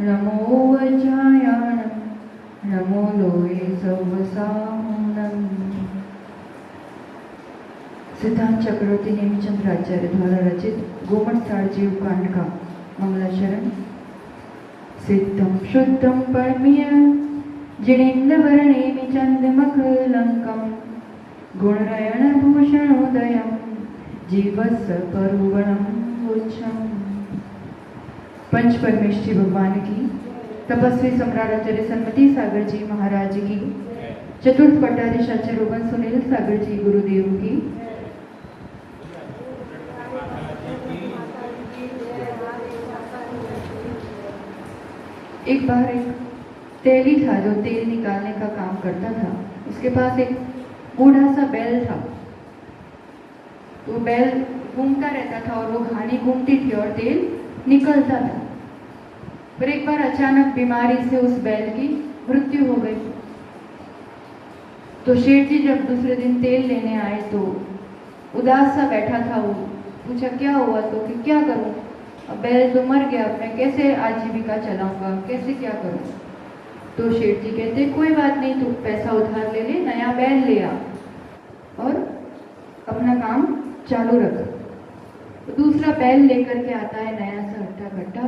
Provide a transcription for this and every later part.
नमो वज्रायाणं नमो लोये सौवसाहुनं। सिद्धांत चक्रवर्ती नेमिचंद्र आचार्य द्वारा रचित गोमटसार जीव कांड का मंगलाचरण। सिद्धं शुद्धं परमीय जिनेन्द्रवर्णेमि चन्द्रमकलङ्कं गुणरयणभूषणोदयं जीवस्य परुवणं उच्चम्। पंच परमेष्ठी भगवान की, तपस्वी सम्राट आचार्य सन्मति सागर जी महाराज की, चतुर्थ पट्टाधीश आचार्य रोगन सुनील सागर जी गुरुदेव की, एक बार एक तेली था जो तेल निकालने का काम करता था। उसके पास एक बूढ़ा सा बैल था। वो बैल घूमता रहता था और वो घानी घूमती थी और तेल निकलता था। पर एक बार अचानक बीमारी से उस बैल की मृत्यु हो गई। तो शेठ जी जब दूसरे दिन तेल लेने आए तो उदास सा बैठा था। वो पूछा क्या हुआ? तो कि क्या करूं, अब बैल तो मर गया, मैं कैसे आजीविका चलाऊंगा, कैसे क्या करूं? तो शेठ जी कहते कोई बात नहीं, तू पैसा उधार ले ले, नया बैल ले आ और अपना काम चालू रख। तो दूसरा बैल लेकर के आता है, नया सा हट्टा कट्टा,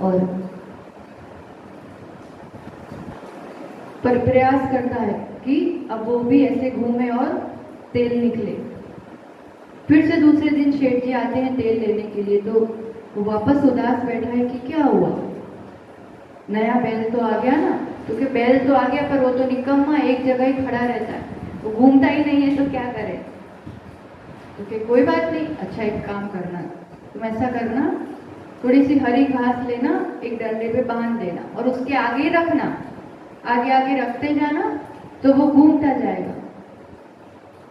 और पर प्रयास करता है कि अब वो भी ऐसे घूमे और तेल निकले। फिर से दूसरे दिन शेठ जी आते हैं तेल लेने के लिए। तो वो वापस उदास बैठा है कि क्या हुआ, नया बैल तो आ गया ना? तो कि बैल तो आ गया पर वो तो निकम्मा एक जगह ही खड़ा रहता है, वो घूमता ही नहीं है, तो क्या करे? तो कि कोई बात नहीं, अच्छा एक काम करना, तुम ऐसा करना, थोड़ी सी हरी घास लेना, एक डंडे पे बांध देना और उसके आगे रखना, आगे आगे रखते जाना तो वो घूमता जाएगा।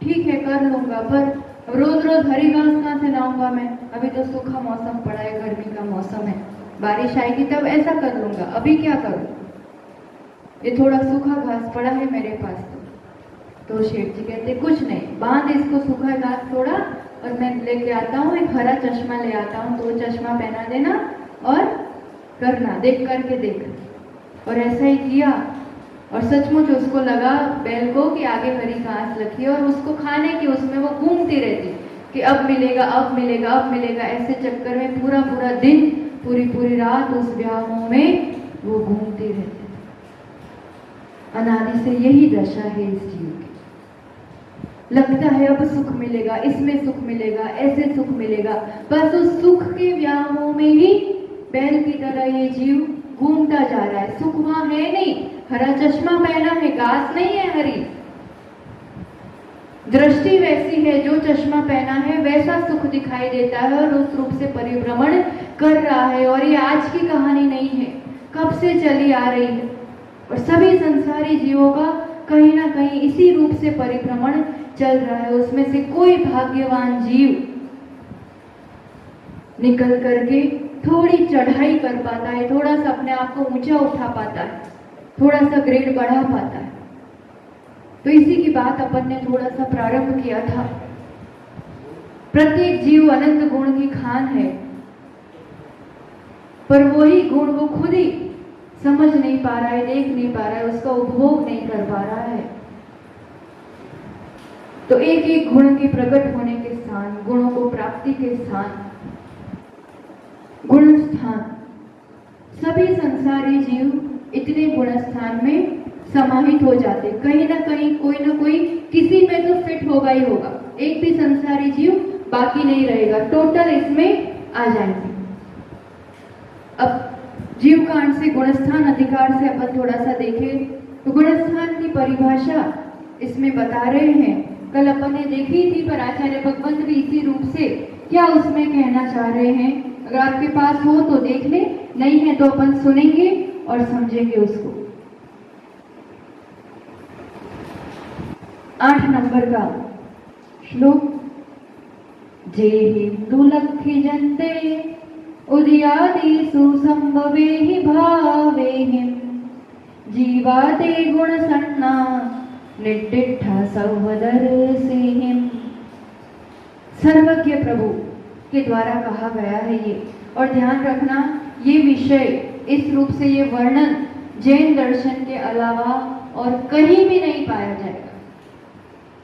ठीक है कर लूंगा, पर रोज रोज हरी घास कहाँ से लाऊंगा मैं? अभी तो सूखा मौसम पड़ा है, गर्मी का मौसम है, बारिश आएगी तब ऐसा कर लूंगा, अभी क्या करूं? ये थोड़ा सूखा घास पड़ा है मेरे पास। तो शेठ जी कहते कुछ नहीं, बांध इसको सूखा घास थोड़ा, और मैं लेके आता हूँ एक हरा चश्मा ले आता हूँ, तो वो चश्मा पहना देना और करना, देख करके देख। और ऐसा ही किया और सचमुच उसको लगा बैल को कि आगे हरी घास रखी और उसको खाने की उसमें वो घूमती रहती कि अब मिलेगा अब मिलेगा अब मिलेगा। ऐसे चक्कर में पूरा पूरा दिन पूरी पूरी रात उस व्यामोह में वो घूमती रहती। अनादि से यही दशा है इस जीव की। लगता है अब सुख मिलेगा, इसमें सुख मिलेगा, ऐसे सुख मिलेगा, बस उस सुख के व्यामोह में ही बैल की तरह ये जीव घूमता जा रहा है। सुख वहां है नहीं, हरा चश्मा पहना है, घास नहीं है हरी, दृष्टि वैसी है, जो चश्मा पहना है वैसा सुख दिखाई देता है और उस रूप से परिभ्रमण कर रहा है। और ये आज की कहानी नहीं है, कब से चली आ रही है और सभी संसारी जीवों का कहीं ना कहीं इसी रूप से परिभ्रमण चल रहा है। उसमें से कोई भाग्यवान जीव निकल करके थोड़ी चढ़ाई कर पाता है, थोड़ा सा अपने आप को ऊंचा उठा पाता है, थोड़ा सा ग्रेड बढ़ा पाता है। तो इसी की बात अपन ने थोड़ा सा प्रारंभ किया था। प्रत्येक जीव अनंत गुण की खान है, पर वही गुण वो खुद ही समझ नहीं पा रहा है, देख नहीं पा रहा है, उसका उपभोग नहीं कर पा रहा है। तो एक एक गुण के प्रकट होने के स्थान, गुणों को प्राप्ति के स्थान, गुण स्थान, सभी संसारी जीव इतने गुण स्थान में समाहित हो जाते। कहीं ना कहीं कोई ना कोई किसी में तो फिट होगा ही होगा, एक भी संसारी जीव बाकी नहीं रहेगा, टोटल इसमें आ जाएंगे। अब जीव कांड से गुणस्थान अधिकार से अपन थोड़ा सा देखें तो गुणस्थान की परिभाषा इसमें बता रहे हैं। कल अपन ने देखी थी, पर आचार्य भगवंत भी इसी रूप से क्या उसमें कहना चाह रहे हैं। अगर आपके पास हो तो देख ले, नहीं है तो अपन सुनेंगे और समझेंगे उसको। 8 नंबर का श्लोक, जे हिंदु लक्ष्य जन्ते उदयादिषु संभवेहि भावेहि जीवाते गुण सन्ना निड्डिठा सौवदर्शिहिं। सर्वज्ञ प्रभु के द्वारा कहा गया है ये, और ध्यान रखना, ये विषय इस रूप से ये वर्णन जैन दर्शन के अलावा और कहीं भी नहीं पाया जाएगा।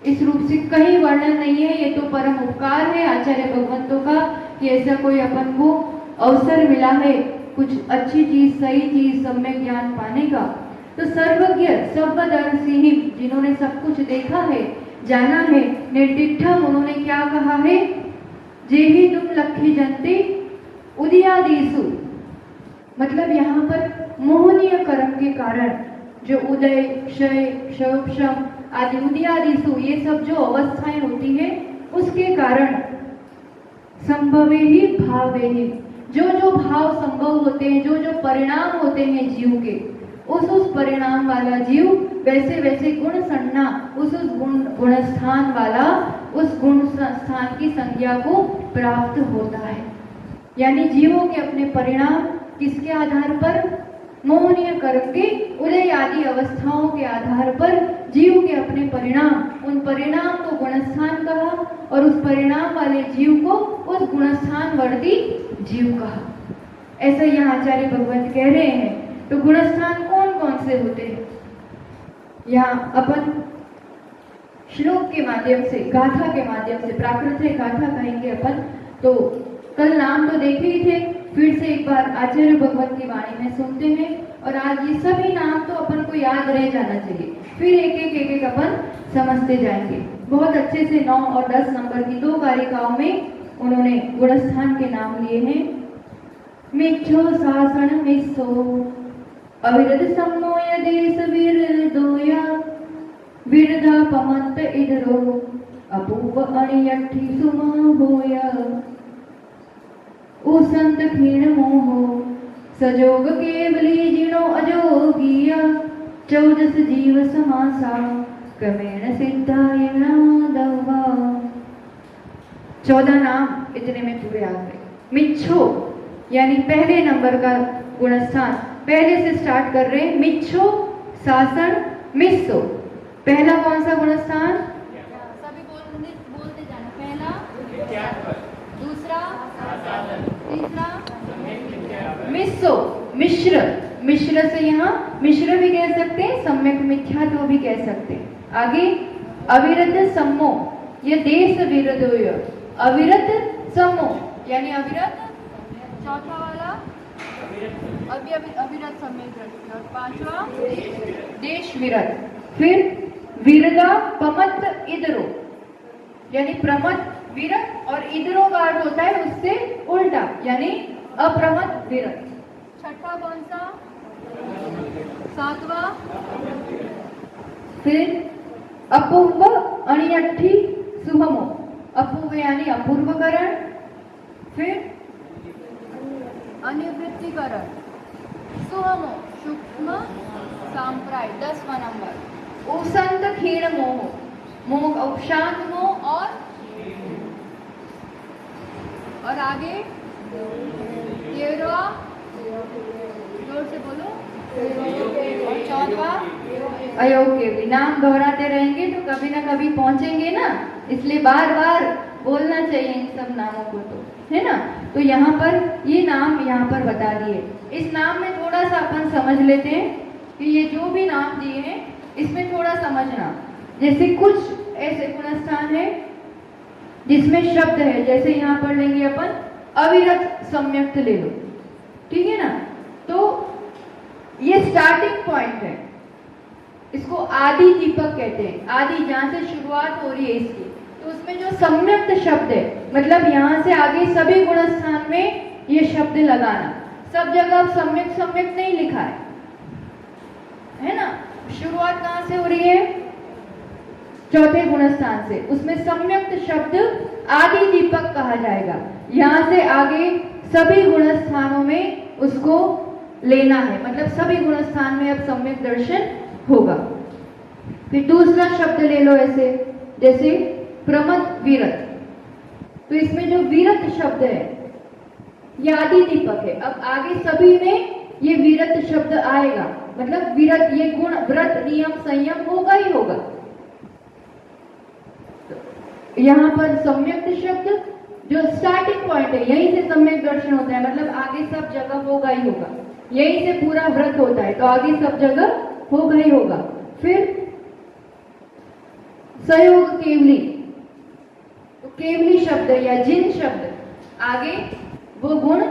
इस रूप से कहीं वर्णन नहीं है। ये तो परम उपकार है आचार्य भगवंतों का कि ऐसा कोई अपन को अवसर मिला है कुछ अच्छी चीज, सही चीज, सम्यक ज्ञान पाने का। तो सर्वज्ञ सर्वदर्शी ही, जिन्होंने सब कुछ देखा है, जाना है, निर्दिठम, उन्होंने क्या कहा है, जे ही तुम लक्ष्य जनते उदयादिसु, मतलब यहाँ पर मोहनीय कर्म के कारण जो उदय, क्षय, क्षोभम आदि उदयादिसु, ये सब जो अवस्थाएं होती है उसके कारण संभवे ही भावे ही, जो जो भाव संभव होते हैं, जो जो परिणाम होते हैं जीव के, उस परिणाम वाला जीव वैसे वैसे गुण सन्ना, उस गुण स्थान वाला उस गुण स्थान की संज्ञा को प्राप्त होता है। यानी जीवों के अपने परिणाम किसके आधार पर, मोहनीय कर्म के उदय आदि अवस्थाओं के आधार पर जीव के अपने परिणाम, उन परिणाम को गुणस्थान कहा और उस परिणाम वाले जीव को उस गुणस्थान वर्ती जीव कहा। ऐसा यहाँ आचार्य भगवंत कह रहे हैं। तो गुणस्थान कौन कौन से होते हैं, यहाँ अपन श्लोक के माध्यम से, गाथा के माध्यम से, प्राकृतिक गाथा कहेंगे अपन। तो कल नाम तो देखे ही थे, फिर से एक बार आचार्य भगवत की वाणी में सुनते हैं। और आज ये सभी नाम तो अपन को याद रह जाना चाहिए, फिर एक एक अपन समझते जाएंगे। बहुत अच्छे से 9 और 10 नंबर की 2 कारिकाओं में उन्होंने गुणस्थान के नाम लिए हैं। मिच्छो सासन मिस्सो अविरत सम्मोय देश विरदोया विरधा पमंत इधरो अपूप अणियठी सुमहोया उसंत क्षीण मोहो सजोग केवली जिनो अजोगिया 14 जीव समासा क्रमेण सिद्धायणा दवा। 14 नाम इतने में पूरे आ गए। मिच्छो यानी पहले नंबर का गुणस्थान, पहले से स्टार्ट कर रहे हैं। मिच्छो सासन मिस्सो, पहला कौन सा गुणस्थान, सभी बोलते जाना। पहला, दूसरा, तीसरा, मिस्सो मिश्र, मिश्र से यहाँ मिश्र भी कह सकते हैं, सम्यक मिथ्यात्व भी कह सकते हैं। आगे अविरत सम्मो, ये देश विरदोय, अविरत सम्मो यानी अविरत, चौथा वाला अविरत सम्यक दृष्टि, और 5वां देश विरत। फिर विरदा पमत इधरो यानी प्रमत विरत, और इधरों का अर्थ होता है उससे उल्टा यानी अप्रमत विरत। छठा कौन सा, 7वां, फिर अपूर्व अणियठी सुभमो, अपूर्व यानी अपूर्वकरण, फिर अनिवृत्तिकरण, सुहमो सूक्ष्म सांप्राय 10वां नंबर। उसंत क्षीण मोह, मोह उपशांत मोह, और आगे 13वां, जोर से बोलो, और 14वां अयोग्य। नाम दोहराते रहेंगे तो कभी ना कभी पहुंचेंगे ना, इसलिए बार बार बोलना चाहिए इन सब नामों को, तो है ना। तो यहाँ पर ये नाम यहाँ पर बता दिए। इस नाम में थोड़ा सा अपन समझ लेते हैं कि ये जो भी नाम दिए हैं इसमें थोड़ा समझना। जैसे कुछ ऐसे गुणस्थान है जिसमें शब्द है, जैसे यहाँ पर लेंगे अपन अविरत सम्यक्त ले लो, ठीक है ना। तो ये स्टार्टिंग पॉइंट है, इसको आदि दीपक कहते हैं। आदि जहाँ से शुरुआत हो रही है इसकी, तो उसमें जो सम्यक्त शब्द है, मतलब यहाँ से आगे सभी गुणस्थान में ये शब्द लगाना। सब जगह सम्यक सम्यक नहीं लिखा है ना। शुरुआत कहाँ से हो रही है, चौथे गुणस्थान से, उसमें सम्यक्त शब्द आदि दीपक कहा जाएगा। यहाँ से आगे सभी गुणस्थानों में उसको लेना है, मतलब सभी गुणस्थान में अब सम्यक दर्शन होगा। फिर दूसरा शब्द ले लो ऐसे, जैसे प्रमत विरत, तो इसमें जो विरत शब्द है ये आदि दीपक है। अब आगे सभी में ये विरत शब्द आएगा, मतलब विरत, ये गुण, व्रत, नियम, संयम होगा ही होगा। यहाँ पर सम्यक्त शब्द जो स्टार्टिंग पॉइंट है यहीं से सम्यक दर्शन होता है, मतलब आगे सब जगह होगा ही होगा, यहीं से पूरा व्रत होता है, तो आगे सब जगह होगा ही होगा। फिर सहयोग केवली, तो केवली शब्द या जिन शब्द आगे वो गुण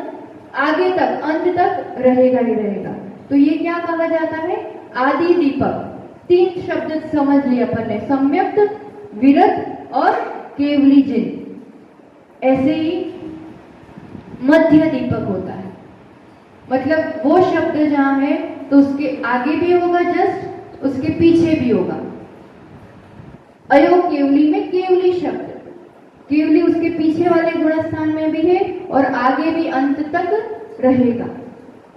आगे तक अंत तक रहेगा ही रहेगा, तो ये क्या कहा जाता है? आदि दीपक। 3 शब्द समझ लिए अपन ने, सम्यक्त, विरत और केवली जिन। ऐसे ही मध्य दीपक होता है, मतलब वो शब्द जहां है तो उसके आगे भी होगा जस्ट, उसके पीछे भी होगा। अयोग केवली में केवली शब्द, केवली उसके पीछे वाले गुणस्थान में भी है और आगे भी अंत तक रहेगा।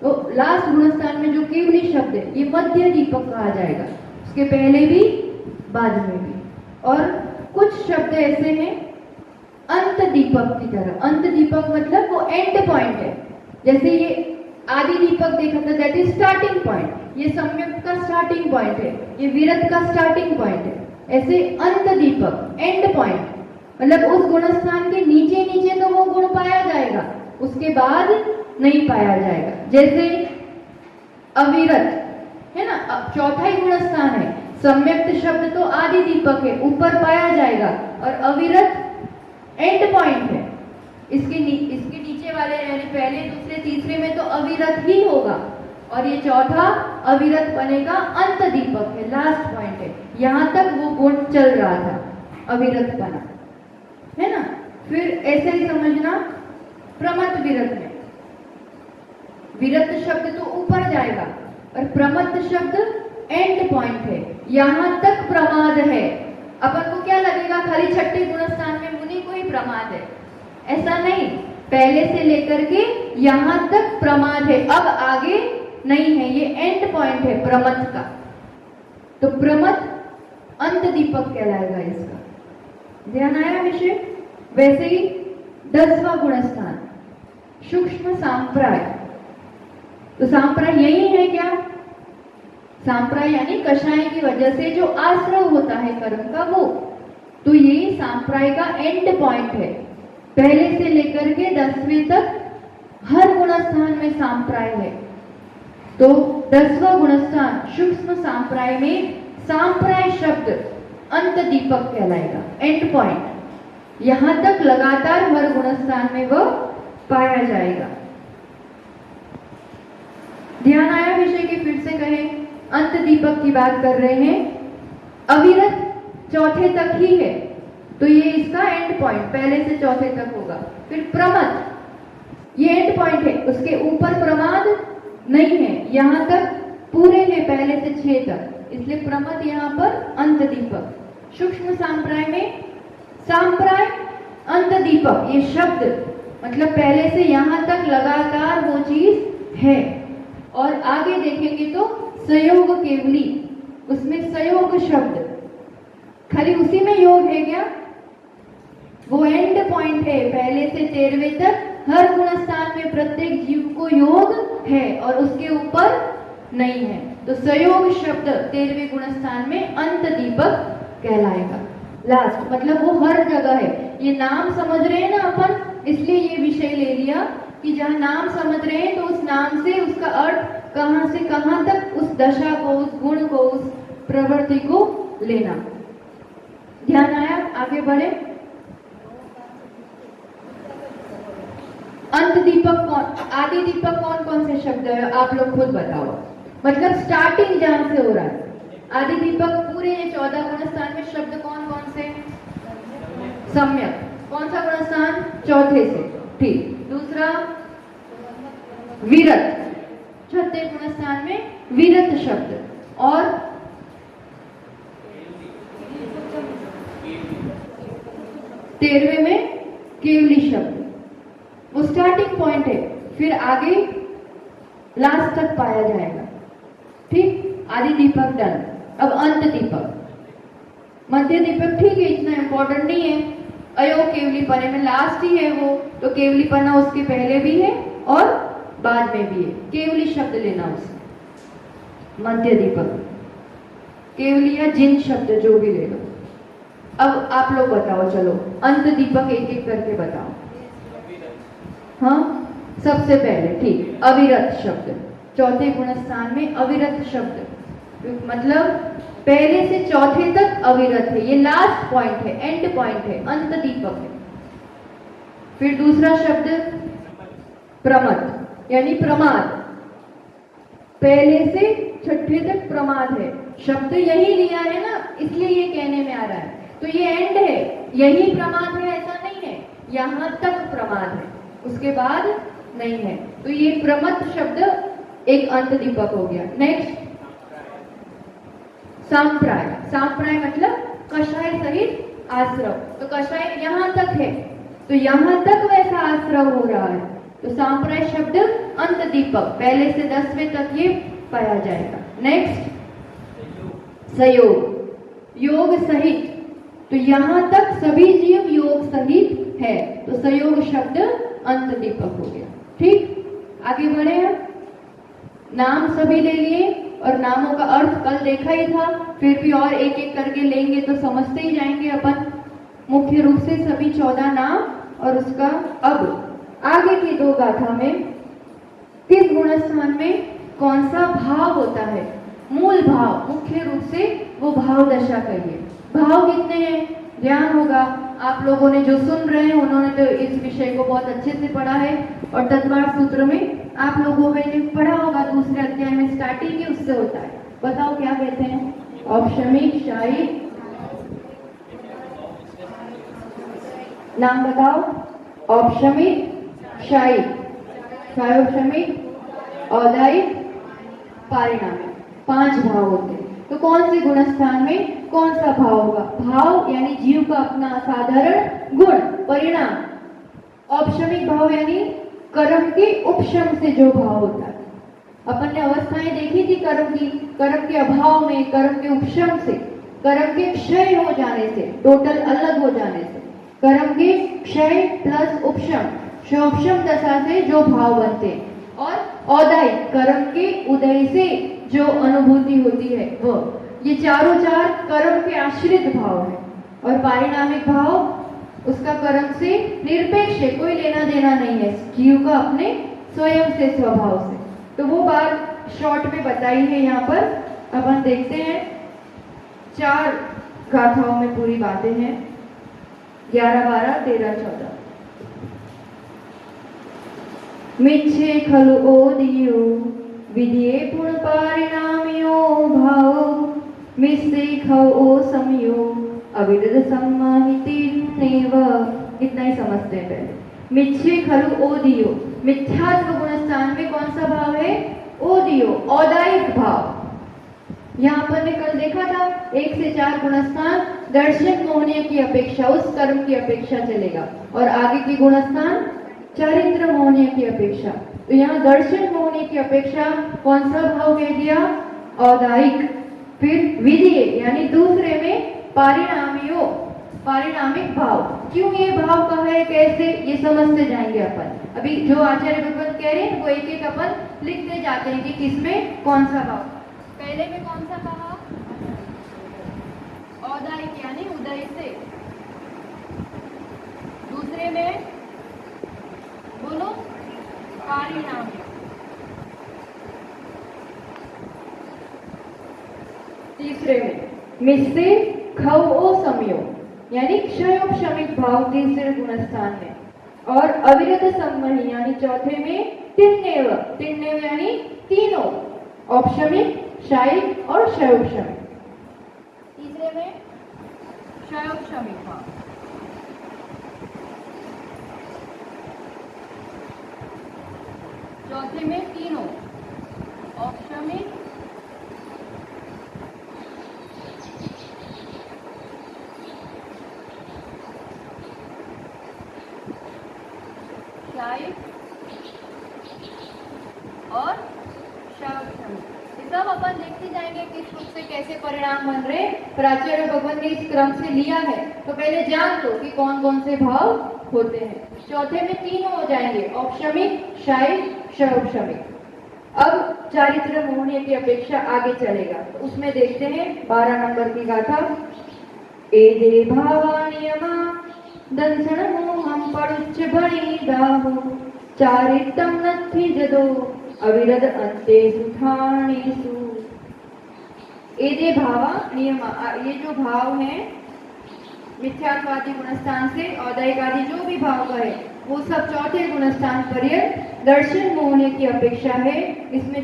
तो लास्ट गुणस्थान में जो केवली शब्द है ये मध्य दीपक कहा जाएगा, उसके पहले भी बाद में भी। और कुछ शब्द ऐसे हैं अंत दीपक की तरह। अंत दीपक मतलब वो एंड पॉइंट है, जैसे ये आदि दीपक देखा था, दैट इज स्टार्टिंग पॉइंट, ये सम्यक का स्टार्टिंग पॉइंट है, ये विरत का स्टार्टिंग पॉइंट है। ऐसे अंत दीपक एंड पॉइंट, मतलब उस गुणस्थान के नीचे नीचे तो वो गुण पाया जाएगा, उसके बाद नहीं पाया जाएगा। जैसे अविरत है ना, अब चौथा ही गुणस्थान है, सम्यक्त शब्द तो आदि दीपक है, ऊपर पाया जाएगा, और अविरत एंड पॉइंट है, इसके नीचे वाले यानी पहले दूसरे तीसरे में तो अविरत ही होगा, और ये चौथा अविरत बनेगा अंत दीपक है, लास्ट पॉइंट है, यहां तक वो गुण चल रहा था, अविरत बना, है ना। फिर ऐसे ही समझना प्रमत्त विरत में, विरत शब्द तो ऊपर जाएगा और प्रमत्त शब्द एंड पॉइंट है, यहां तक प्रमाद है। अपन को क्या लगेगा खाली छठे गुणस्थान में मुनि को ही प्रमाद है, ऐसा नहीं, पहले से लेकर के यहां तक प्रमाद है, अब आगे नहीं है, ये एंड पॉइंट है प्रमत्त का। तो प्रमत्त अंत दीपक कहलाएगा इसका, ध्यान आया विषय। वैसे ही 10वां गुणस्थान सूक्ष्म सांप्राय, तो सांप्राय यही है क्या? सांप्राय यानी कषाय की वजह से जो आश्रव होता है कर्म का वो, तो ये सांप्राय का एंड पॉइंट है, पहले से लेकर के 10वें तक हर गुणस्थान में सांप्राय है। तो 10वां गुणस्थान सूक्ष्म सांप्राय में सांप्राय शब्द अंत दीपक कहलाएगा, एंड पॉइंट, यहां तक लगातार हर गुणस्थान में वह पाया जाएगा। ध्यान आया विषय के? फिर से कहें, अंत दीपक की बात कर रहे हैं, अविरत चौथे तक ही है, तो ये इसका एंड पॉइंट पहले से चौथे तक होगा। फिर प्रमद ये एंड पॉइंट है, उसके ऊपर प्रमाद नहीं है, यहां तक पूरे हैं पहले से 6 तक, इसलिए प्रमद यहां पर अंत दीपक। सूक्ष्म सांप्राय में सांप्राय अंत दीपक, ये शब्द मतलब पहले से यहां तक लगातार वो चीज है। और आगे देखेंगे तो संयोग केवली, उसमें संयोग शब्द खाली उसी में योग है क्या? वो एंड पॉइंट है, पहले से 13वें तक हर गुणस्थान में प्रत्येक जीव को योग है और उसके ऊपर नहीं है, तो संयोग शब्द 13वें गुणस्थान में अंत दीपक कहलाएगा। लास्ट मतलब वो हर जगह है, ये नाम समझ रहे हैं ना अपन, इसलिए ये विषय ले लिया कि जहाँ नाम समझ रहे हैं तो उस नाम से उसका अर्थ कहां से कहां तक उस दशा को, उस गुण को, उस प्रवृत्ति को लेना। ध्यान आया? आगे बढ़े। अंत दीपक कौन, आदि दीपक कौन कौन से शब्द है आप लोग खुद बताओ, मतलब स्टार्टिंग जहां से हो रहा है। आदि दीपक पूरे 14 गुणस्थान में शब्द कौन कौन से? सम्यक, कौन सा गुणस्थान? चौथे से, ठीक। दूसरा विरत, छठे गुणस्थान में विरत शब्द, और 13वें में केवली शब्द, वो स्टार्टिंग पॉइंट है, फिर आगे लास्ट तक पाया जाएगा, ठीक। आदि दीपक डन। अब अंत दीपक, मध्य दीपक ठीक है, इतना इंपॉर्टेंट नहीं है, अयोग केवली पने में लास्ट ही है वो, तो केवली पना उसके पहले भी है और बाद में भी है, केवली शब्द लेना उसमें। मध्य दीपक, केवली या जिन शब्द जो भी ले लो। अब आप लोग बताओ, चलो अंत दीपक एक एक करके बताओ। हाँ, सबसे पहले, ठीक, अविरत शब्द। चौथे गुणस्थान में अविरत शब्द मतलब पहले से चौथे तक अविरत है, ये लास्ट पॉइंट है, एंड पॉइंट है, अंत दीपक है। फिर दूसरा शब्द प्रमद यानी प्रमाद, पहले से छठे तक प्रमाद है। शब्द यही लिया है ना, इसलिए ये कहने में आ रहा है। तो ये एंड है, यही प्रमाद है ऐसा नहीं है, यहां तक प्रमाद है, उसके बाद नहीं है। तो ये प्रमद शब्द एक अंत दीपक हो गया। नेक्स्ट सांप्राय। सांप्राय मतलब कषाय सहित आश्रव। तो कषाय यहां तक है, तो यहां तक वैसा आश्रव हो रहा है। तो सांप्राय शब्द अंत दीपक, पहले से 10वें तक ये पाया जाएगा। नेक्स्ट संयोग, योग सहित। तो यहां तक सभी जीव योग सहित है, तो संयोग शब्द अंत दीपक हो गया। ठीक, आगे बढ़े हम। नाम सभी ले लिए और नामों का अर्थ कल देखा ही था, फिर भी और एक एक करके लेंगे तो समझते ही जाएंगे अपन। मुख्य रूप से सभी 14 नाम और उसका अब आगे की 2 गाथा में किस गुणस्थान में कौन सा भाव होता है, मूल भाव, मुख्य रूप से वो भाव दशा कहिए। भाव कितने हैं ध्यान होगा, आप लोगों ने जो सुन रहे हैं उन्होंने तो इस विषय को बहुत अच्छे से पढ़ा है, और तत्वार्थ सूत्र में आप लोगों ने पढ़ा होगा, दूसरे अध्याय में स्टार्टिंग ही उससे होता है। बताओ क्या कहते हैं, औपशमिक, शायी, नाम बताओ। औपशमिक, शायी, क्षयोपशमिक, औदायिक, पारिणामिक, 5 भाव होते हैं। तो कौन से गुणस्थान में कौन सा भाव होगा? भाव यानी जीव का अपना साधारण गुण, परिणाम। औपशमिक भाव यानी कर्म के उपशम से जो भाव होता है। अपन ने अवस्थाएं देखी थी कर्म की, कर्म के अभाव में, कर्म के उपशम से, कर्म के क्षय हो जाने से, टोटल अलग हो जाने से, कर्म के क्षय प्लस उपशम, क्षयोपशम दशा से जो भाव बनते हैं। और औदायिक, कर्म के उदय से जो अनुभूति होती है वो, ये चारों 4 कर्म के आश्रित भाव है। और पारिणामिक भाव उसका कर्म से निरपेक्ष है, कोई लेना देना नहीं है, जीव का अपने स्वयं से, स्वभाव से। तो वो बात शॉर्ट में बताई है यहाँ पर, अपन देखते हैं। 4 गाथाओं में पूरी बातें हैं, 11, 12, 13, 14। मिच्छे खलु ओदियो विधिये पुण पारिणामियो भाव, मिस्से खौ ओ समयो अविरत सम्माहितेनेव। इतना ही समझते हैं पहले। मिच्छे खलु ओदियो, मिथ्यात्व गुणस्थान में कौन सा भाव है? ओदियो, औदायिक भाव। यहाँ पर ने कल देखा था 1 से 4 गुणस्थान दर्शन मोहनीय की अपेक्षा, उस कर्म की अपेक्षा चलेगा, और आगे की गुणस्थान चारित्र मोहनीय की अपेक्षा। तो यहाँ दर्शन मोहनीय की अपेक्षा कौन सा भाव कह दिया? औदायिक। फिर विधि यानी दूसरे में पारिणामियो, पारिणामिक भाव। क्यों ये भाव कहा है, कैसे, ये समझते जाएंगे अपन। अभी जो आचार्य भगवत कह रहे हैं वो एक एक अपन लिखते जाते हैं कि किसमें कौन सा भाव। पहले में कौन सा कहा? औदायिक यानी उदय से। दूसरे में बोलो पारिणामिक। तीसरे में मिस्से खौ ओ समयो यानी क्षयोपशमिक भाव तीसरे गुणस्थान में, और अविरत सम्महि यानी चौथे में तिन्नेव, तिन्नेव यानी तीनों, औपशमिक, शायिक और क्षयोपशमिक। तीसरे में क्षयोपशमिक भाव, चौथे में तीनों, औपशमिक, और क्षयोपशमिक। सब अपन देखते जाएंगे किस रूप से कैसे परिणाम बन रहे। प्राचार्य भगवान ने इस क्रम से लिया है, तो पहले जान लो कि कौन कौन से भाव होते हैं। चौथे में तीनों हो जाएंगे, औपशमिक, शायिक, क्षयोपशमिक। अब चारित्र मोहनीय की अपेक्षा आगे चलेगा, तो उसमें देखते हैं 12 नंबर की गाथा। एदे भावानियमा दंसण मोहम परुच्च बणि दाहो चारित्रम नथि जदो अविरद अंते सुठाणीसु। एदे भावा नियम, ये जो भाव है मिथ्यात्वादी गुणस्थान से औदयिक आदि जो भी भाव का है वो सब चौथे गुणस्थान पर्यंत दर्शन मोहने की अपेक्षा है। इसमें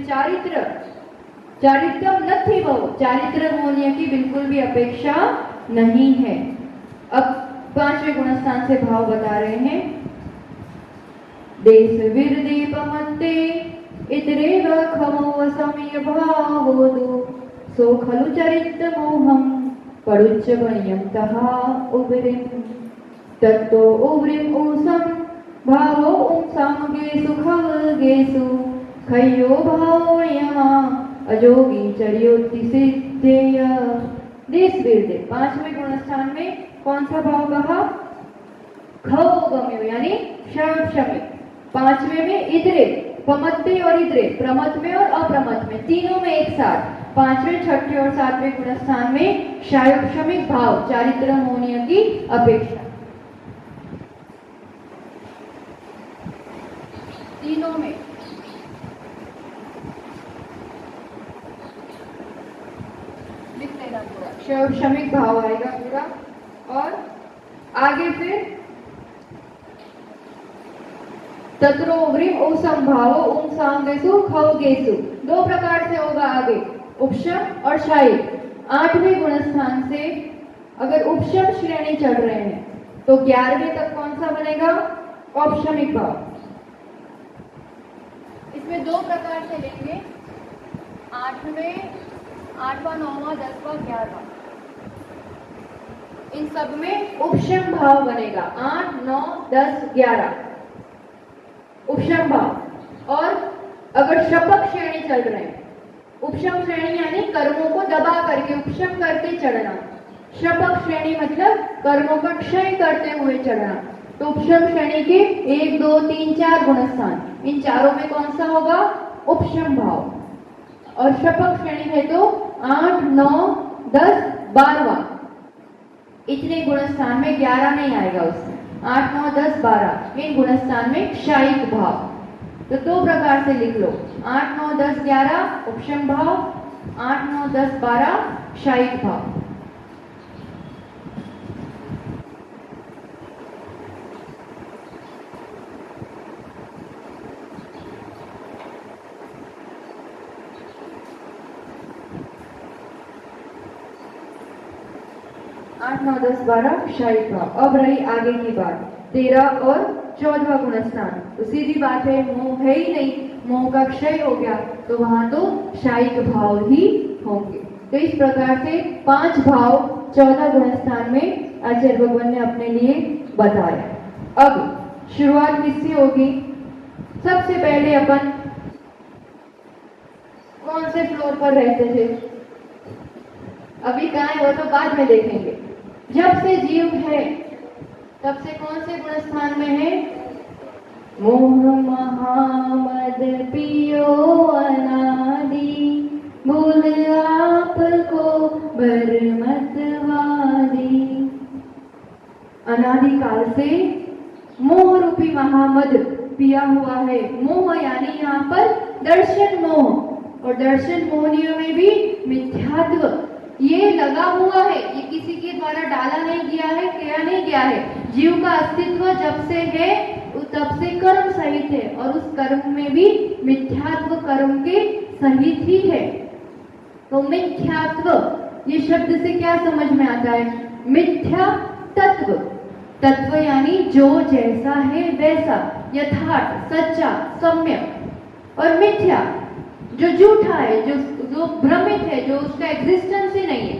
चारित्रम नथि भव, चारित्र मोहनीय की बिल्कुल भी अपेक्षा नहीं है। अब पांचवें गुणस्थान से भाव बता रहे हैं। देश विरदीपमन्ते इतरेव खमो समय भावोदो सो खलु चरित्र मोहम परुच्च वयंतः उबरिम तत्तो उबरिम ऊसम भावो सामगेसु खगेसु खयो भावो यमा अजोगी चर्योति सिद्धेय। देश विरदे पांचवें गुणस्थान में कौन सा भाव कहा? खगम्यो यानी शमिक। पांचवें में इतरे, पमत्ते और इतरे, प्रमत में और अप्रमत में, तीनों में एक साथ। पांचवें, छठे और सातवें गुणस्थान में शायोपशमिक भाव चारित्र मोहनीय की अपेक्षा, तीनों में। लिख लेना पूरा, शायोपशमिक भाव आएगा पूरा। और आगे फिर तत्रो उग्रीम उपसंभावो उपसांगेसु खवगेसु, दो प्रकार से होगा आगे, उपशम और शायी। आठवें गुणस्थान से अगर उपशम श्रेणी चढ़ रहे हैं तो 11वें तक कौन सा बनेगा? औपशमिक भाव। इसमें दो प्रकार से लेंगे, आठवें, 8वां, 9वां, 10वां, 11वां, इन सब में उपशम भाव बनेगा। 8, 9, 10, 11 उपशम भाव। और अगर शपक श्रेणी चल रहे हैं, उपशम श्रेणी यानी कर्मों को दबा करके उपशम करके चढ़ना, शपक श्रेणी मतलब कर्मों का क्षय करते हुए चढ़ना। तो उपशम श्रेणी के 1, 2, 3, 4 गुणस्थान, इन चारों में कौन सा होगा? उपशम भाव। और शपक श्रेणी है तो 8, 9, 10, 12वां, इतने गुणस्थान में 11 नहीं आएगा उसमें। 8, 9, 10, 12 इन गुणस्थान में क्षायिक भाव। तो दो प्रकार से लिख लो, 8, 9, 10, 11 उपशम भाव, 8, 9, 10, 12 क्षायिक भाव। आठ, 9, 10, 12 क्षायिक भाव। अब रही आगे की बात, 13 और 14वां गुणस्थान। तो सीधी बात है, मोह है ही नहीं, मोह का क्षय हो गया तो वहां तो क्षायिक भाव ही होंगे। तो इस प्रकार से 5 भाव 14 गुणस्थान में आचार्य भगवान ने अपने लिए बताया। अब शुरुआत किससे होगी? सबसे पहले अपन कौन से फ्लोर पर रहते थे? अभी कहाँ है वो तो बाद में देखेंगे। जब से जीव है तब से कौन से गुणस्थान में है? मोह महामद पियो अनादि भूल आपको बरमतवादी। अनादि काल से मोह रूपी महामद पिया हुआ है। मोह यानी यहाँ पर दर्शन मोह, और दर्शन मोहनियों में भी मिथ्यात्व ये लगा हुआ है। ये किसी के द्वारा डाला नहीं गया है, किया नहीं गया है। जीव का अस्तित्व जब से है तब से कर्म सहित है, और उस कर्म में भी मिथ्यात्व कर्म के सहित ही है। तो मिथ्यात्व ये शब्द से क्या समझ में आता है? मिथ्या तत्व, तत्व यानी जो जैसा है वैसा, यथार्थ, सच्चा, सम्यक। और मिथ्या जो झूठा है, जो भ्रमित है, जो उसका एग्जिस्टेंस ही नहीं है।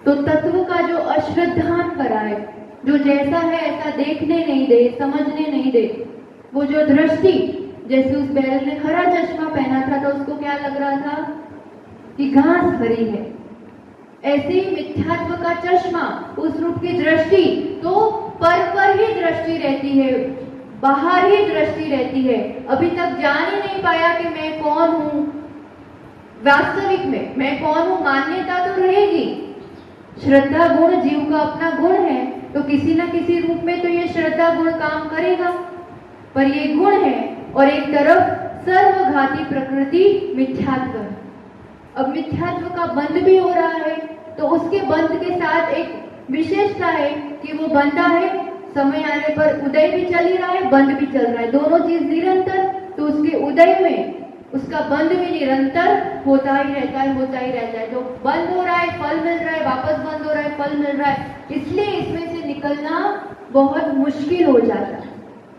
तो तत्व का जो अश्रद्धान करा है, जो जैसा है ऐसा देखने नहीं दे, समझने नहीं दे, वो जो दृष्टि, जैसे उस बैल ने हरा चश्मा पहना था तो उसको क्या लग रहा था कि घास हरी है, ऐसे ही मिथ्यात्व का चश्मा, उस रूप की दृष्टि तो पर ही दृष्टि रहती है, बाहर ही दृष्टि रहती है। अभी तक जान ही नहीं पाया कि मैं कौन हूं, वास्तविक में मैं कौन हूं। मान्यता तो रहेगी, श्रद्धा गुण जीव का अपना गुण है, तो किसी न किसी रूप में तो ये श्रद्धा गुण काम करेगा, पर ये गुण है और एक तरफ सर्वघाती प्रकृति मिथ्यात्व है। अब मिथ्यात्व का बंध भी हो रहा है, तो उसके बंध के साथ एक विशेषता है कि वो बंधा है, समय आने पर उदय भी चल ही रहा है, बंध भी चल रहा है, दोनों चीज निरंतर। तो उसके उदय में उसका बंध भी निरंतर होता ही रहता है, होता ही रहता है। तो बंद हो रहा है, फल मिल रहा है, वापस बंद हो रहा है, फल मिल रहा है, इसलिए इसमें से निकलना बहुत मुश्किल हो जाता है।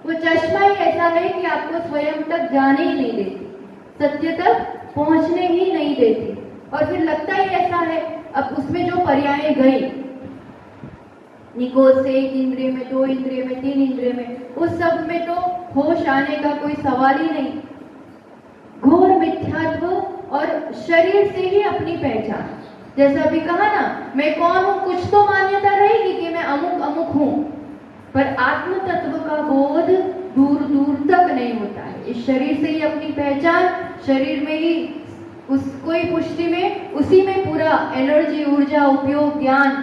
वो चश्मा ही ऐसा है कि आपको स्वयं तक जाने ही नहीं देती, सत्य तक पहुंचने ही नहीं देती, और फिर लगता ही ऐसा है। अब उसमें जो पर्याय गई, निकोज से 1 इंद्रिय में, 2 इंद्रिय में, 3 इंद्रिय में, उस सब में तो होश आने का कोई सवाल ही नहीं। घोर मिथ्यात्व और शरीर से ही अपनी पहचान, जैसा अभी कहा ना, मैं कौन हूं, कुछ तो मान्यता रहेगी कि मैं अमुक अमुक हूं, पर आत्म तत्व का बोध दूर दूर तक नहीं होता है। इस शरीर से ही अपनी पहचान, शरीर में ही उसको ही पुष्टि में, उसी में पूरा एनर्जी, ऊर्जा, उपयोग, ज्ञान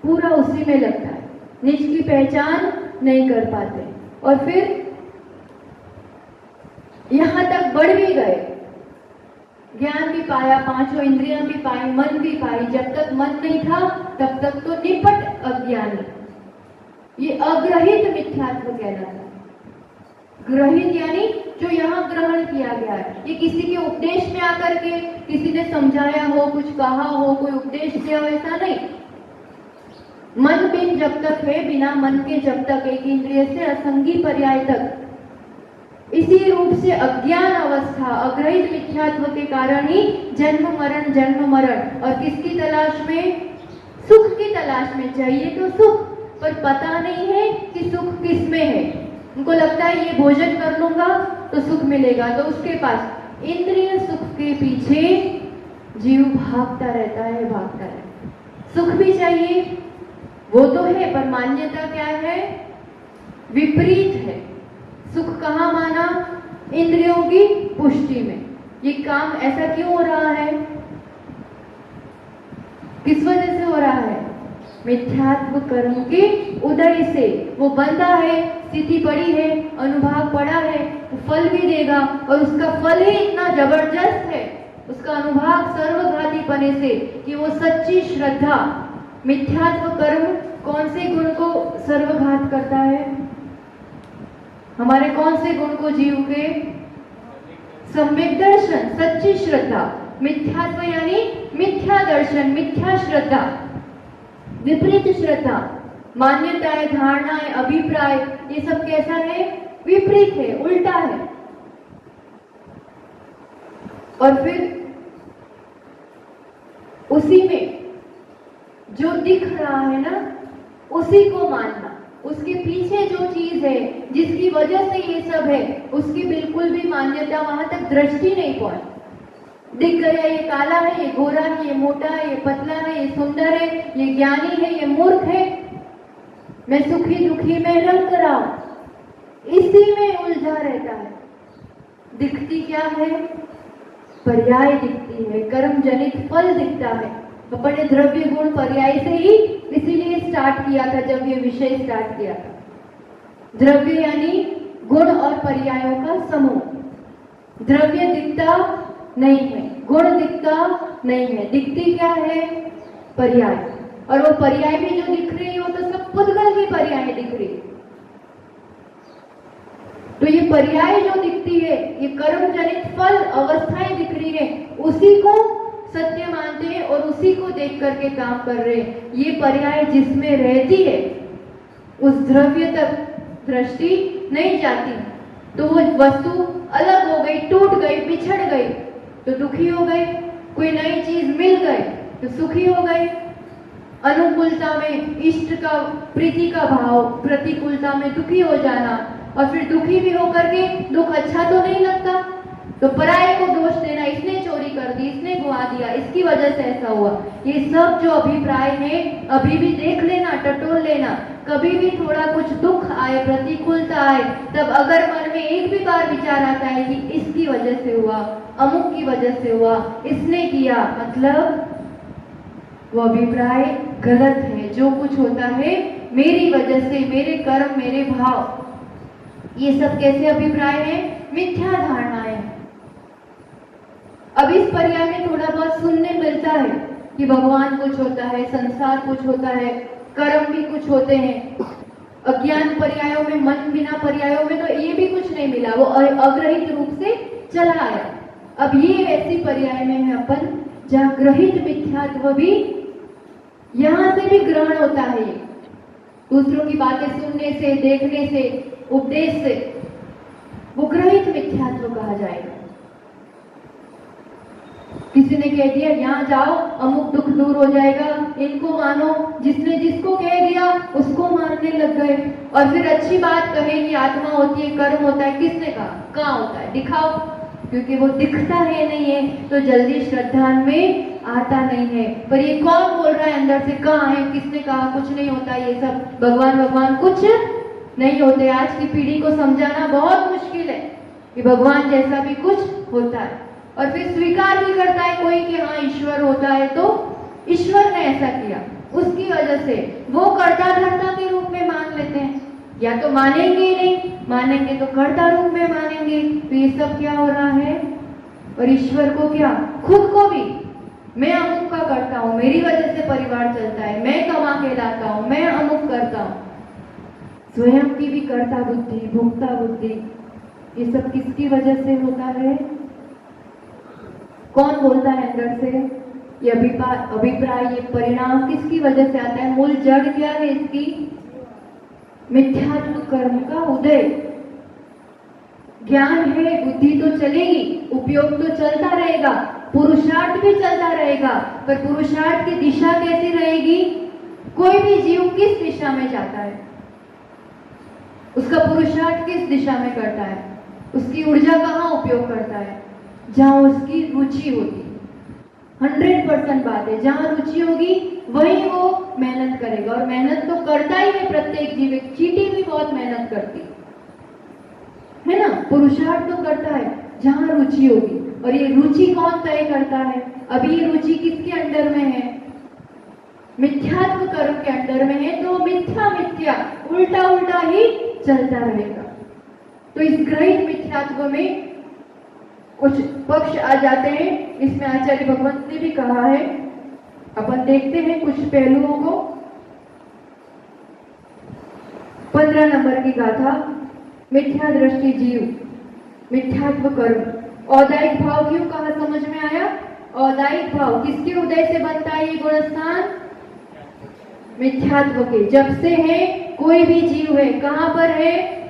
पूरा उसी में लगता है, निज की पहचान नहीं कर पाते। और फिर यहां तक बढ़ भी गए, ज्ञान भी पाया, 5 इंद्रियां भी पाई, मन भी पाई, जब तक मन नहीं था तब तक तो निपट अज्ञानी। ये अग्रहित मिथ्यात्व कहलाता है। ग्रहित यानी जो यहाँ ग्रहण किया गया है, ये किसी के उपदेश में आकर के किसी ने समझाया हो, कुछ कहा हो, कोई उपदेश दिया हो, ऐसा नहीं। मन बिन जब तक है, बिना मन के जब तक, एक इंद्रिय से असंगी पर्याय तक, इसी रूप से अज्ञान अवस्था, अग्रहित मिथ्यात्व के कारण ही जन्म मरण, और किसकी तलाश में, सुख की तलाश में। चाहिए तो सुख, पर पता नहीं है कि सुख किस में है। उनको लगता है ये भोजन कर लूंगा तो सुख मिलेगा, तो उसके पास इंद्रिय सुख के पीछे जीव भागता रहता है, भागता रहता है। सुख भी चाहिए, वो तो है, पर मान्यता क्या है, विपरीत है। सुख कहाँ माना, इंद्रियों की पुष्टि में। ये काम ऐसा क्यों हो रहा है, किस वजह से हो रहा है, मिथ्यात्व कर्म के उदय से। वो बंधा है, स्थिति पड़ी है, अनुभाग पड़ा है, वो फल भी देगा, और उसका फल ही इतना जबरदस्त है, उसका अनुभाग सर्वघाती पने से, कि वो सच्ची श्रद्धा। मिथ्यात्व कर्म कौन से गुण को सर्वघात करता है, हमारे कौन से गुण को, जीव के सम्यक दर्शन, सच्ची श्रद्धा। मिथ्यात्व यानी मिथ्या दर्शन, मिथ्या श्रद्धा, विपरीत श्रद्धा, मान्यताएं, धारणाएं, अभिप्राय, ये सब कैसा है, विपरीत है, उल्टा है। और फिर उसी में जो दिख रहा है ना, उसी को मानना, उसके पीछे जो चीज है, जिसकी वजह से ये सब है, उसकी बिल्कुल भी मान्यता, वहां तक दृष्टि नहीं पहुंच। दिख गया ये काला है, ये गोरा है, ये मोटा है, ये पतला है, ये सुंदर है, ये ज्ञानी है, ये मूर्ख है, मैं सुखी दुखी में रंग रहा हूं, इसी में उलझा रहता है। दिखती क्या है, पर्याय दिखती है, कर्म जनित फल दिखता है। अपन ने द्रव्य गुण पर्याय से ही इसीलिए स्टार्ट किया था, जब ये विषय स्टार्ट किया था। द्रव्य यानी गुण और पर्यायों का समूह। द्रव्य दिखता नहीं है, गुण दिखता नहीं है, दिखती क्या है, पर्याय। और वो पर्याय भी जो दिख रही हो, तो सब पुद्गल की पर्याय दिख रही है। तो ये पर्याय जो दिखती है, ये कर्म जनित फल अवस्थाएं दिख रही है, उसी को सत्य मानते हैं और उसी को देख करके काम कर रहे हैं। ये पर्याय जिसमें रहती है, उस द्रव्य तक दृष्टि नहीं जाती, तो वो वस्तु अलग हो गई, टूट गई, बिछड़ गई तो दुखी हो गए, कोई नई चीज मिल गई तो सुखी हो गए। अनुकूलता में इष्ट का, प्रीति का भाव, प्रतिकूलता में दुखी हो जाना, और फिर दुखी भी होकर के दुख अच्छा तो नहीं लगता, तो पराये को दोष देना, इसने चोरी कर दी, इसने गुआ दिया, इसकी वजह से ऐसा हुआ। ये सब जो अभिप्राय है, अभी भी देख लेना, टटोल लेना। कभी भी थोड़ा कुछ दुख आए, प्रतिकूलता आए, तब अगर मन में एक भी बार विचार आता है कि इसकी वजह से हुआ, अमुक की वजह से हुआ, इसने किया, मतलब वो अभिप्राय गलत है, जो कुछ होता है मेरी वजह से, मेरे कर्म, मेरे भाव, ये सब कैसे अभिप्राय है? मिथ्या धारणाएं हैं। अब इस पर्याय में थोड़ा बहुत सुनने मिलता है कि भगवान कुछ होता है, संसार कुछ होता है, कर्म भी कुछ होते हैं। अज्ञान पर्यायों में, मन बिना पर्यायों में तो ये भी कुछ नहीं मिला, वो अग्रहित रूप से चला आया। अब ये ऐसी पर्याय में है अपन जहाँ ग्रहित मिथ्यात्व भी, यहां से भी ग्रहण होता है। ये दूसरों की बातें सुनने से, देखने से, उपदेश से, वो ग्रहित मिथ्यात्व कहा जाएगा। किसी ने कह दिया यहाँ जाओ अमुक दुख दूर हो जाएगा, इनको मानो, जिसने जिसको कह दिया उसको मानने लग गए। और फिर अच्छी बात कहे कि आत्मा होती है, कर्म होता है, किसने कहा? कहाँ होता है? दिखाओ। क्योंकि वो दिखता है नहीं है तो जल्दी श्रद्धा में आता नहीं है। पर ये कौन बोल रहा है अंदर से? कहाँ है? किसने कहा? कुछ नहीं होता, ये सब भगवान भगवान कुछ नहीं होते। आज की पीढ़ी को समझाना बहुत मुश्किल है कि भगवान जैसा भी कुछ होता है। और फिर स्वीकार भी करता है कोई कि हाँ ईश्वर होता है, तो ईश्वर ने ऐसा किया, उसकी वजह से वो कर्ता धर्ता के रूप में मान लेते हैं। या तो मानेंगे ही नहीं, मानेंगे तो कर्ता रूप में मानेंगे। तो ये सब क्या हो रहा है? और ईश्वर को क्या? खुद को भी मैं अमुक का करता हूँ, मेरी वजह से परिवार चलता है, मैं कमा के लाता हूँ, मैं अमुक करता हूँ। स्वयं की भी कर्ता बुद्धि, भोक्ता बुद्धि, ये सब किसकी वजह से होता है? कौन बोलता है अंदर से? ये अभिप्राय, ये परिणाम किसकी वजह से आता है? मूल जड़ क्या है इसकी? मिथ्यात्व कर्म का उदय। ज्ञान है, बुद्धि तो चलेगी, उपयोग तो चलता रहेगा, पुरुषार्थ भी चलता रहेगा, पर पुरुषार्थ की दिशा कैसी रहेगी? कोई भी जीव किस दिशा में जाता है, उसका पुरुषार्थ किस दिशा में करता है, उसकी ऊर्जा कहाँ उपयोग करता है? जहाँ उसकी रुचि होगी। 100% बात है, जहाँ रुचि होगी वही वो मेहनत करेगा। और मेहनत तो करता ही है प्रत्येक जीव। चींटी भी बहुत मेहनत करती है ना, पुरुषार्थ तो करता है जहाँ रुचि होगी। और ये रुचि कौन तय करता है? अभी ये रुचि किसके अंडर में है? मिथ्यात्व कर्म के अंडर में है। तो मिथ्या मिथ्या उल्टा उल्टा ही चलता रहेगा। तो इस ग्रहित मिथ्यात्व में कुछ पक्ष आ जाते हैं। इसमें आचार्य भगवंत ने भी कहा है, अपन देखते हैं कुछ पहलुओं को। 15 नंबर की गाथा, मिथ्या दृष्टि जीव, मिथ्यात्व कर्म। औदायिक भाव क्यों कहा? समझ में आया? औदायिक भाव किसके उदय से बनता है? ये गुणस्थान मिथ्यात्व के। जब से है, कोई भी जीव है, कहां पर है,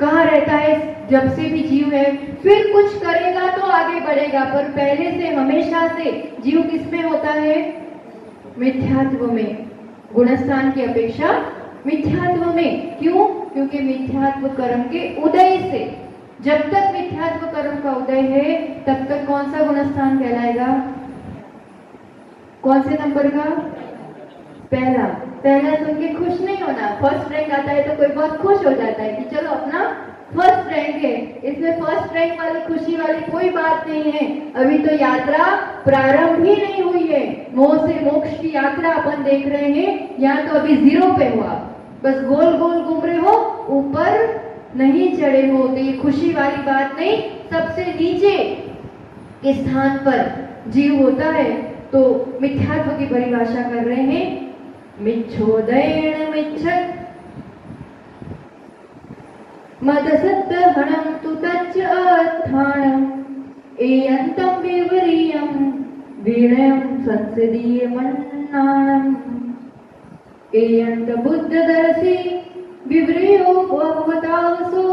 कहां रहता है? जब से भी जीव है, फिर कुछ करेगा तो आगे बढ़ेगा, पर पहले से, हमेशा से जीव किसमें होता है? मिथ्यात्व में। गुणस्थान की अपेक्षा मिथ्यात्व में। क्यों? क्योंकि मिथ्यात्व कर्म के उदय से, जब तक मिथ्यात्व कर्म का उदय है तब तक कौन सा गुणस्थान कहलाएगा? कौन से नंबर का? पहला। पहला सुन के खुश नहीं होना। फर्स्ट रैंक आता है तो कोई बहुत खुश हो जाता है कि चलो अपना फर्स्ट रैंक है। इसमें फर्स्ट रैंक वाली खुशी वाली कोई बात नहीं है। अभी तो यात्रा प्रारंभ ही नहीं हुई है। मोह से मोक्ष की यात्रा अपन देख रहे हैं। यहाँ तो अभी 0 पे हुआ, बस गोल गोल घूम रहे हो, ऊपर नहीं चढ़े हो। तो ये खुशी वाली बात नहीं। सबसे नीचे के स्थान पर जीव होता है। तो मिथ्यात्व की परिभाषा कर रहे हैं, मिच्छोदयेन मिच्छत् मदसद्दहणं तु तच्च अर्थाणम् एयन्तं विवरीयं विनयं संसदीयमन्नाणम् एयन्त बुद्धदर्शी विव्रियो भगवतावसो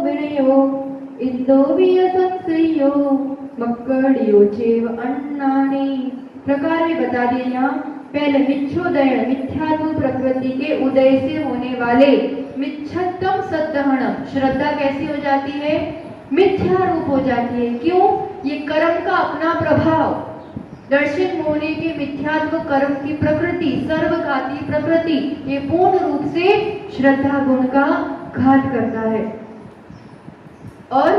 विनयो इंदो वियसंशयो मक्कड़ियो चेव अन्नानि। प्रकार में बता दिए यहाँ। पहले मिच्छोदयन, मिथ्यात्व प्रकृति के उदय से होने वाले। मिच्छत्तम सद्दहणम, श्रद्धा कैसी हो जाती है? मिथ्या रूप हो जाती है। क्यों? ये कर्म का अपना प्रभाव, दर्शित होने के मिथ्यात्व कर्म की प्रकृति, सर्वघाती प्रकृति, ये पूर्ण रूप से श्रद्धा गुण का घात करता है। और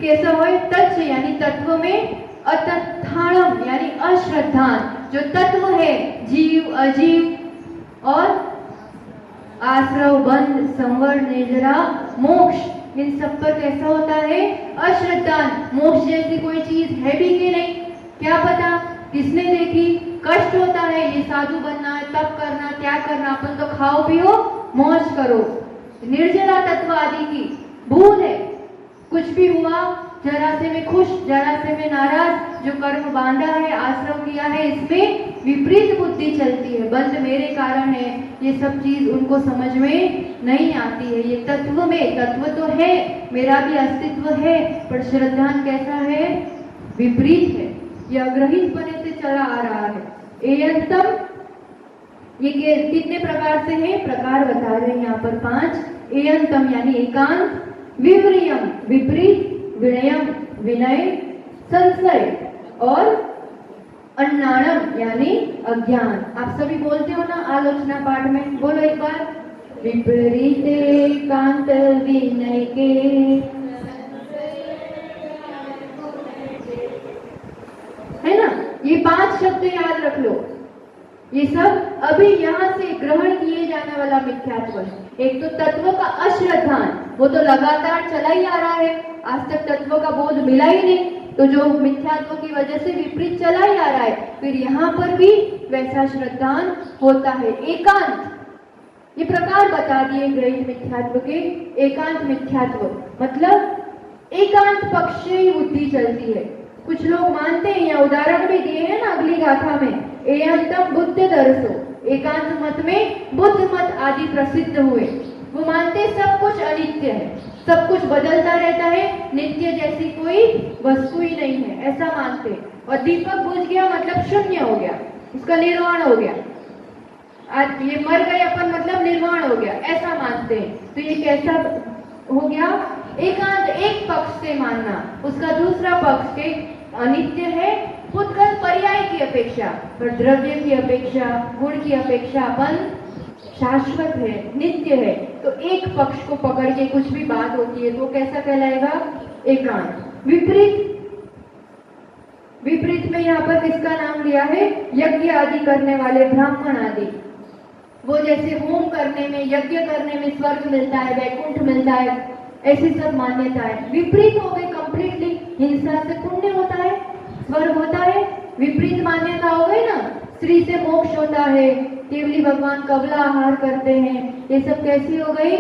कैसा हो? तच्च यानी तत्व में, अतत्थाणम यानी अश्रद्धान, जो तत्व है, जीव, अजीव और आश्रव, बंध, संवर, निजरा, मोक्ष, इन सब पर कैसा होता है? अश्रद्धान। मोक्ष जैसी कोई चीज है भी कि नहीं, क्या पता, किसने देखी? कष्ट होता है, ये साधु बनना है, तप करना, त्याग करना, अपन तो खाओ पियो मौज करो। निर्जरा तत्व आदि की भूल है। कुछ भी हुआ, जरा से में खुश, जरा से में नाराज, जो कर्म बांधा है, आश्रम किया है, इसमें विपरीत बुद्धि चलती है। बंध मेरे कारण है, ये सब चीज उनको समझ में नहीं आती है। ये तत्व में, तत्व तो है, मेरा भी अस्तित्व है, पर श्रद्धान कैसा है? विपरीत है। ये अग्रहित बने से चला आ रहा है। एयंतम, ये कितने प्रकार से है? प्रकार बता रहे हैं यहाँ पर 5। एयंतम यानी एकांत, विव्रियम विपरीत, विनयम विनय, संशय और अन्नाणम यानी अज्ञान। आप सभी बोलते हो ना आलोचना पाठ में, बोलो एक बार। विपरीत एकांत विनय के, है ना? ये 5 शब्द याद रख लो। ये सब अभी यहाँ से ग्रहण किए जाने वाला मिथ्यात्व है। एक तो तत्व का अश्रद्धान, वो तो लगातार चला ही आ रहा है, आज तक तत्व का बोध मिला ही नहीं, तो जो मिथ्यात्व की वजह से विपरीत चला ही आ रहा है, फिर यहाँ पर भी वैसा श्रद्धान होता है। एकांत, ये प्रकार बता दिए ग्रहित मिथ्यात्व के। एकांत मिथ्यात्व मतलब एकांत पक्ष से ही बुद्धि चलती है। कुछ लोग मानते हैं, या उदाहरण भी दिए हैं ना अगली गाथा में, एयंतम बुद्ध दर्शो, एकांत मत में बुद्ध मत आदि प्रसिद्ध हुए। वो मानते सब कुछ अनित्य है, सब कुछ बदलता रहता है, नित्य जैसी कोई वस्तु ही नहीं है, ऐसा मानते। और दीपक बुझ गया मतलब शून्य हो गया, उसका निर्वाण हो गया। आज ये मर गए अपन मतलब निर्वाण हो गया, ऐसा मानते हैं। तो ये कैसा हो गया? एकांत, एक पक्ष से मानना, उसका दूसरा पक्ष के अनित्य है, पुद्गल पर्याय की अपेक्षा, पर द्रव्य की अपेक्षा, गुण की अपेक्षा अपन शाश्वत है, नित्य है। तो एक पक्ष को पकड़ के कुछ भी बात होती है तो कैसा कहलाएगा? एकांत। विपरीत, विपरीत में यहाँ पर किसका नाम लिया है? यज्ञ आदि करने वाले ब्राह्मण आदि। वो जैसे होम करने में, यज्ञ करने में स्वर्ग मिलता है, वैकुंठ मिलता है, ऐसी सब मान्यताएं विपरीत हो गई कंप्लीटली। हिंसा से पुण्य होता है, स्वर्ग होता है, विपरीत मान्यता हो गई ना। स्त्री से मोक्ष होता है, केवली भगवान कवला आहार करते हैं, ये सब कैसी हो गई?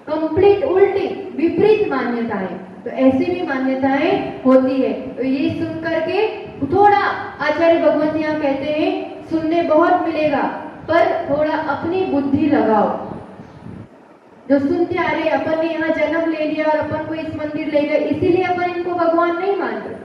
कंप्लीट उल्टी, विपरीत मान्यताएं। तो ऐसी भी मान्यताएं होती है। तो ये सुन करके थोड़ा आचार्य भगवत यहाँ कहते हैं, सुनने बहुत मिलेगा, पर थोड़ा अपनी बुद्धि लगाओ। जो सुनते आ रहे, अपन ने यहाँ जन्म ले लिया और अपन को इस मंदिर ले गए, इसीलिए अपन इनको भगवान नहीं मान रहे।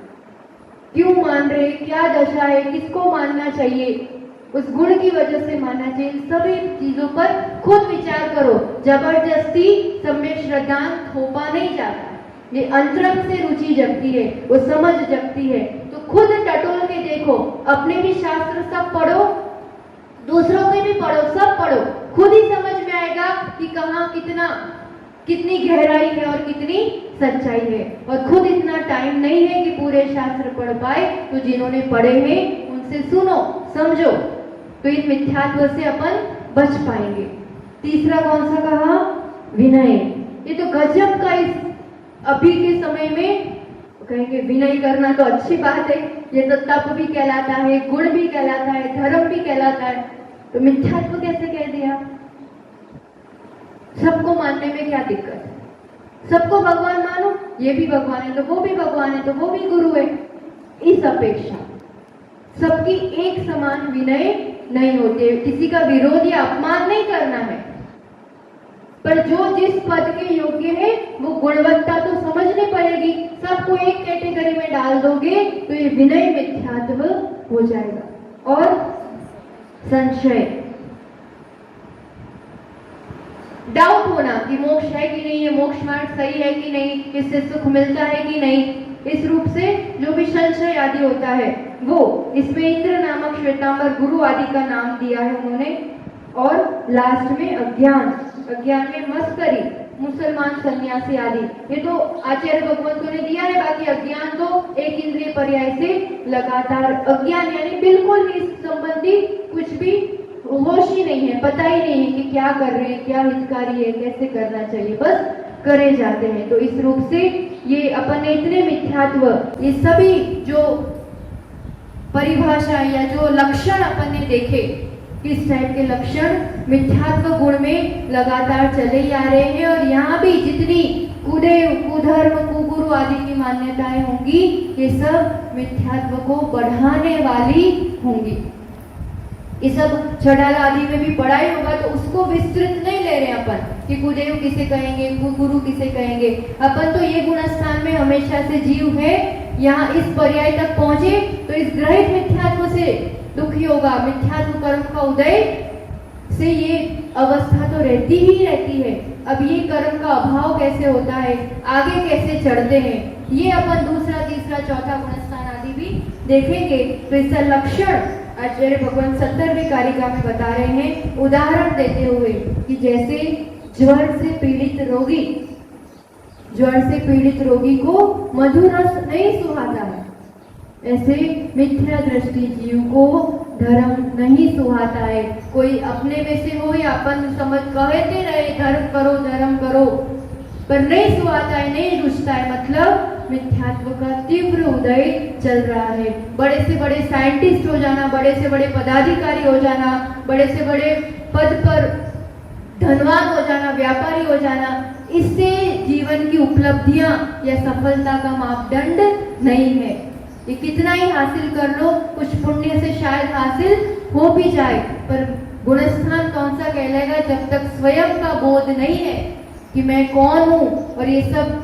क्यों मान रहे? क्या दशा है? किसको मानना चाहिए? उस गुण की वजह से मानना चाहिए। सभी चीजों पर खुद विचार करो। जबरदस्ती सम्यक श्रद्धान थोपा नहीं जाता, ये अंतरंग से रुचि जगती है, वो समझ जगती है। तो खुद टटोल के देखो, अपने भी शास्त्र सब पढ़ो, दूसरों के भी पढ़ो, सब पढ़ो, खुद ही समझ में आएगा कि कहाँ कितनी गहराई है और कितनी सच्चाई है। और खुद इतना टाइम नहीं है कि पूरे शास्त्र पढ़ पाए, तो जिन्होंने पढ़े हैं उनसे सुनो, समझो, तो इन मिथ्यात्व से अपन बच पाएंगे। तीसरा कौन सा कहा? विनय। ये तो गजब का, इस अभी के समय में कहेंगे विनय करना तो अच्छी बात है, ये तो तप भी कहलाता है, गुण भी कहलाता है, धर्म भी कहलाता है, तो मिथ्यात्व कैसे कह दिया? सबको मानने में क्या दिक्कत है? सबको भगवान मानो, ये भी भगवान है तो वो भी भगवान है, तो वो भी गुरु है। इस अपेक्षा सबकी एक समान विनय नहीं होती है, किसी का विरोध या अपमान नहीं करना है, पर जो जिस पद के योग्य है वो गुणवत्ता तो समझनी पड़ेगी। सबको एक कैटेगरी में डाल दोगे तो ये विनय मिथ्यात्व हो जाएगा। और संशय, डाउट होना कि मोक्ष है कि नहीं, ये मोक्ष मार्ग सही है कि नहीं, इससे सुख मिलता है कि नहीं, इस रूप से जो भी संशय आदि होता है वो, इसमें इंद्र नामक श्वेतांबर गुरु आदि का नाम दिया है उन्होंने। और लास्ट में अज्ञान, अज्ञान में मत्सरी, मुसलमान सन्यासी आदि, ये तो आचार्य भगवंतों ने दिया है। बाकी अज्ञान तो एक इंद्रिय पर्याय से लगातार अज्ञान, यानी बिल्कुल भी इस संबंधी कुछ भी होश ही नहीं है, पता ही नहीं है कि क्या कर रहे हैं, क्या हितकारी है, कैसे करना चाहिए, बस करे जाते हैं। तो इस रूप से ये अपन ने इतने मिथ्यात्व, ये सभी जो परिभाषा या जो लक्षण अपन ने देखे, किस टाइप के लक्षण मिथ्यात्व गुण में लगातार चले ही आ रहे हैं। और यहाँ भी जितनी कुदेव, कुधर्म, कुगुरु आदि की मान्यताएं होंगी, ये सब मिथ्यात्व को बढ़ाने वाली होंगी। ये सब छड़ाला आदि में भी पढ़ाई होगा तो उसको विस्तृत नहीं ले रहे अपन कि कुदेव किसे कहेंगे, कुगुरु किसे कहेंगे। अपन तो ये गुणस्थान में हमेशा से जीव है, यहाँ इस पर्याय तक पहुंचे तो इस ग्रहित मिथ्यात्व से दुखी होगा। मिथ्यात्व कर्म का उदय से ये अवस्था तो रहती ही रहती है। अब ये कर्म का अभाव कैसे होता है, आगे कैसे चढ़ते हैं, ये अपन दूसरा, तीसरा, चौथा गुणस्थान आदि भी देखेंगे। तो इसका लक्षण आचार्य भगवान 70वें कारिका में बता रहे हैं, उदाहरण देते हुए कि जैसे ज्वर से पीड़ित रोगी को मधुर रस नहीं सुहाता है, ऐसे मिथ्या दृष्टि जीव को धर्म नहीं सुहाता है। कोई अपने में से हो या अपन समझ कहते रहे धर्म करो, पर नहीं सुहाता है, नहीं रुचता है, मतलब मिथ्यात्व का तीव्र उदय चल रहा है। बड़े से बड़े साइंटिस्ट हो जाना, बड़े से बड़े पदाधिकारी हो जाना, बड़े से बड़े पद पर धनवान हो जाना, व्यापारी हो जाना, इससे जीवन की उपलब्धियां या सफलता का मापदंड नहीं है। ये कितना ही हासिल कर लो, कुछ पुण्य से शायद हासिल हो भी जाए, पर गुणस्थान कौन सा कहलाएगा जब तक स्वयं का बोध नहीं है कि मैं कौन हूँ, और ये सब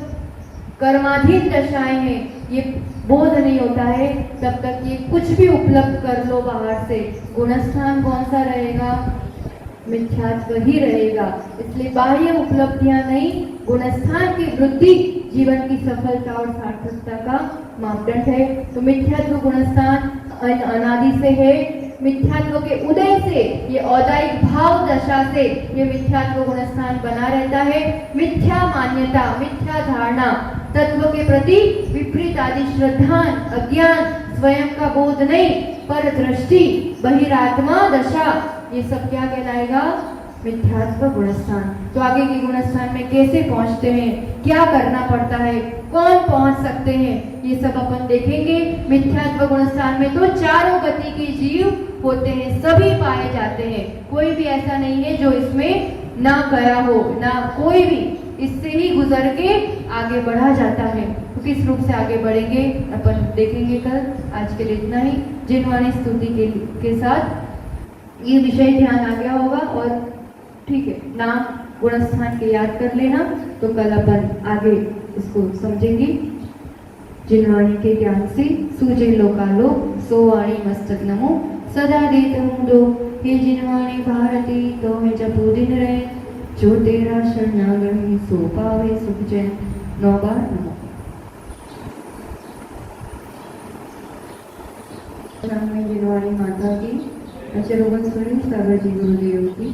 कर्माधीन दशाएं हैं, ये बोध नहीं होता है, तब तक ये कुछ भी उपलब्ध कर लो बाहर से, गुणस्थान कौन सा रहेगा, मिथ्यात्व ही रहेगा। इसलिए बाह्य उपलब्धियां नहीं, गुणस्थान की वृद्धि जीवन की सफलता और सार्थकता का मापदंड है। तो मिथ्यात्व गुणस्थान अनादि से है। मिथ्यात्व के उदय से, ये औदायिक भाव दशा से ये मिथ्यात्व गुणस्थान बना रहता है। मिथ्या मान्यता, मिथ्या धारणा, तत्व के प्रति विपरीत आदि श्रद्धान, अज्ञान, स्वयं का बोध नहीं, पर दृष्टि, बहिरात्मा दशा, ये सब क्या कहलाएगा, मिथ्यात्व गुणस्थान। तो आगे के गुणस्थान में कैसे पहुंचते हैं, क्या करना पड़ता है, कौन पहुंच सकते हैं, ये सब अपन देखेंगे। मिथ्यात्व गुणस्थान में तो चारों गति के जीव होते हैं, सभी पाए जाते हैं, कोई भी ऐसा नहीं है जो इसमें ना गया हो, ना कोई भी इससे ही गुजर के आगे बढ़ा जाता है। तो किस रूप से आगे बढ़ेंगे अपन देखेंगे कल। आज के लिए इतना ही। जिनवाणी स्तुति के साथ ये विषय ध्यान आ गया होगा, और ठीक है, नाम गुणस्थान के याद कर लेना, तो कल अपन आगे इसको समझेंगे। जिनवाणी के ज्ञान से सूझे लोकालो, सो वाणी मस्तक नमो सदा देत हूँ दो। हे जिनवाणी भारती तो मैं जपू दिन रहे, जो तेरा शरणागति सो पावे सुख जैन। 9 बार नमो। जिनवाणी माता की, आचार्य भगवान स्वयं सागर जी गुरुदेव की